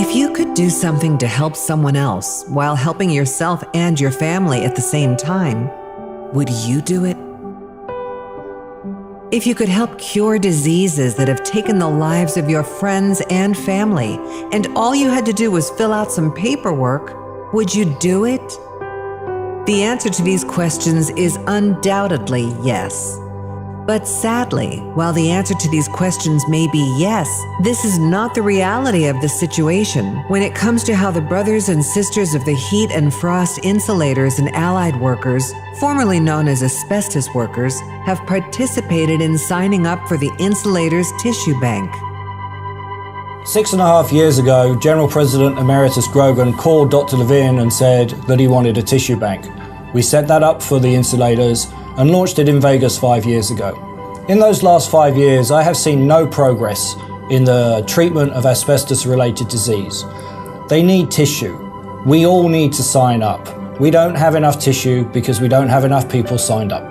If you could do something to help someone else while helping yourself and your family at the same time, would you do it? If you could help cure diseases that have taken the lives of your friends and family, and all you had to do was fill out some paperwork, would you do it? The answer to these questions is undoubtedly yes. But sadly, while the answer to these questions may be yes, this is not the reality of the situation when it comes to how the brothers and sisters of the heat and frost insulators and allied workers, formerly known as asbestos workers, have participated in signing up for the Insulators Tissue Bank. 6.5 years ago, General President Emeritus Grogan called Dr. Levine and said that he wanted a tissue bank. We set that up for the insulators and launched it in Vegas 5 years ago. In those last 5 years, I have seen no progress in the treatment of asbestos-related disease. They need tissue. We all need to sign up. We don't have enough tissue because we don't have enough people signed up.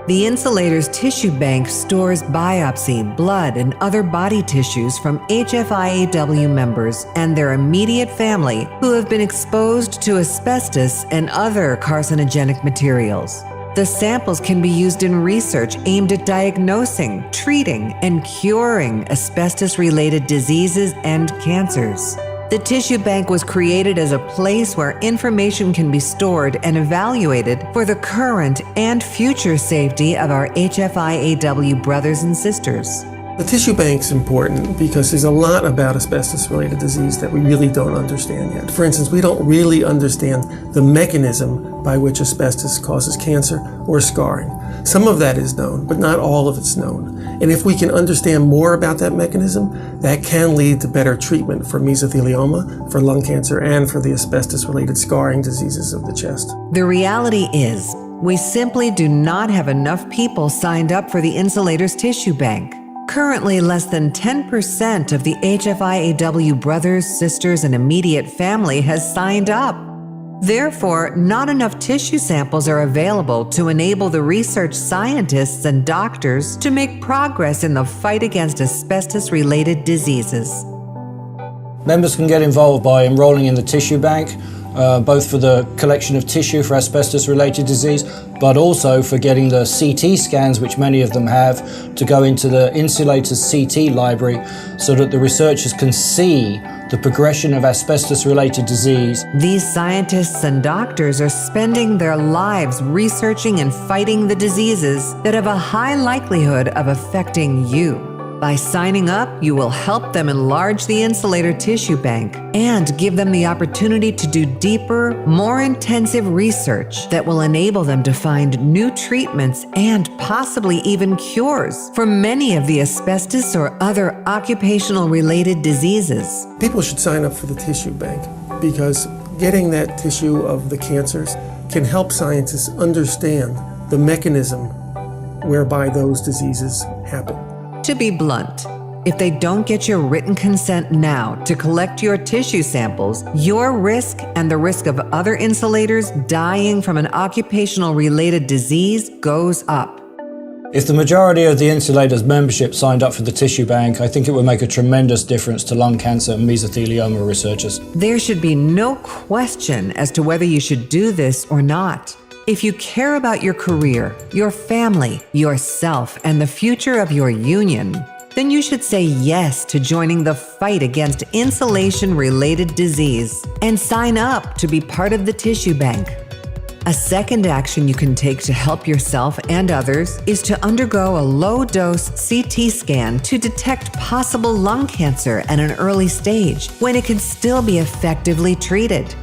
The Insulators Tissue Bank stores biopsy, blood, and other body tissues from HFIAW members and their immediate family who have been exposed to asbestos and other carcinogenic materials. The samples can be used in research aimed at diagnosing, treating, and curing asbestos-related diseases and cancers. The tissue bank was created as a place where information can be stored and evaluated for the current and future safety of our HFIAW brothers and sisters. The tissue bank's important because there's a lot about asbestos-related disease that we really don't understand yet. For instance, we don't really understand the mechanism by which asbestos causes cancer or scarring. Some of that is known, but not all of it's known. And if we can understand more about that mechanism, that can lead to better treatment for mesothelioma, for lung cancer, and for the asbestos-related scarring diseases of the chest. The reality is, we simply do not have enough people signed up for the Insulators Tissue Bank. Currently, less than 10% of the HFIAW brothers, sisters, and immediate family has signed up. Therefore, not enough tissue samples are available to enable the research scientists and doctors to make progress in the fight against asbestos-related diseases. Members can get involved by enrolling in the tissue bank, both for the collection of tissue for asbestos-related disease, but also for getting the CT scans, which many of them have, to go into the Insulators CT library so that the researchers can see the progression of asbestos-related disease. These scientists and doctors are spending their lives researching and fighting the diseases that have a high likelihood of affecting you. By signing up, you will help them enlarge the Insulator Tissue Bank and give them the opportunity to do deeper, more intensive research that will enable them to find new treatments and possibly even cures for many of the asbestos or other occupational-related diseases. People should sign up for the tissue bank because getting that tissue of the cancers can help scientists understand the mechanism whereby those diseases happen. To be blunt, if they don't get your written consent now to collect your tissue samples, your risk and the risk of other insulators dying from an occupational-related disease goes up. If the majority of the Insulators membership signed up for the tissue bank, I think it would make a tremendous difference to lung cancer and mesothelioma researchers. There should be no question as to whether you should do this or not. If you care about your career, your family, yourself, and the future of your union, then you should say yes to joining the fight against insulation-related disease and sign up to be part of the tissue bank. A second action you can take to help yourself and others is to undergo a low-dose CT scan to detect possible lung cancer at an early stage when it can still be effectively treated.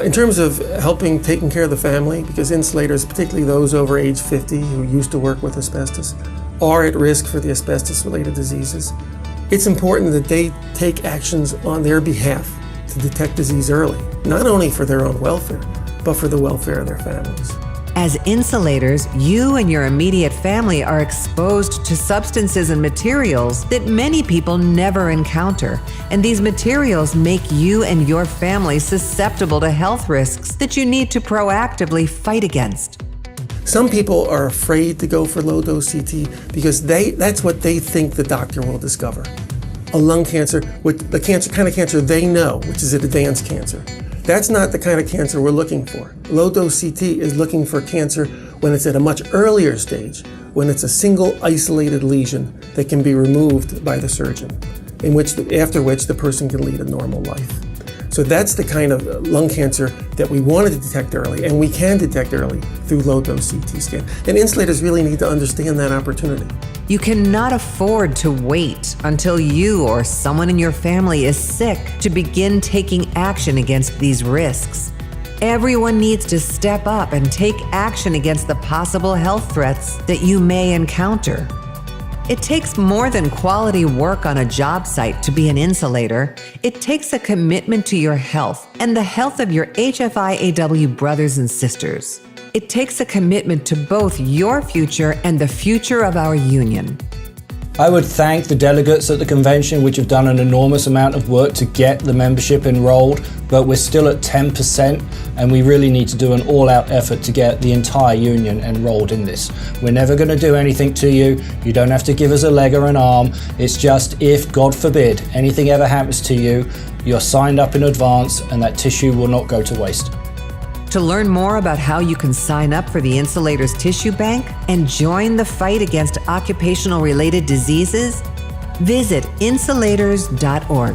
In terms of helping taking care of the family, because insulators, particularly those over age 50 who used to work with asbestos, are at risk for the asbestos-related diseases, it's important that they take actions on their behalf to detect disease early, not only for their own welfare, but for the welfare of their families. As insulators, you and your immediate family are exposed to substances and materials that many people never encounter, and these materials make you and your family susceptible to health risks that you need to proactively fight against. Some people are afraid to go for low-dose CT because that's what they think the doctor will discover. a lung cancer with the kind of cancer they know, which is an advanced cancer. That's not the kind of cancer we're looking for. Low-dose CT is looking for cancer when it's at a much earlier stage, when it's a single isolated lesion that can be removed by the surgeon, after which the person can lead a normal life. So that's the kind of lung cancer that we want to detect early, and we can detect early through low-dose CT scan. And insulators really need to understand that opportunity. You cannot afford to wait until you or someone in your family is sick to begin taking action against these risks. Everyone needs to step up and take action against the possible health threats that you may encounter. It takes more than quality work on a job site to be an insulator. It takes a commitment to your health and the health of your HFI-AW brothers and sisters. It takes a commitment to both your future and the future of our union. I would thank the delegates at the convention, which have done an enormous amount of work to get the membership enrolled, but we're still at 10%, and we really need to do an all-out effort to get the entire union enrolled in this. We're never going to do anything to you. You don't have to give us a leg or an arm. It's just if, God forbid, anything ever happens to you, you're signed up in advance and that tissue will not go to waste. To learn more about how you can sign up for the Insulators Tissue Bank and join the fight against occupational-related diseases, visit insulators.org.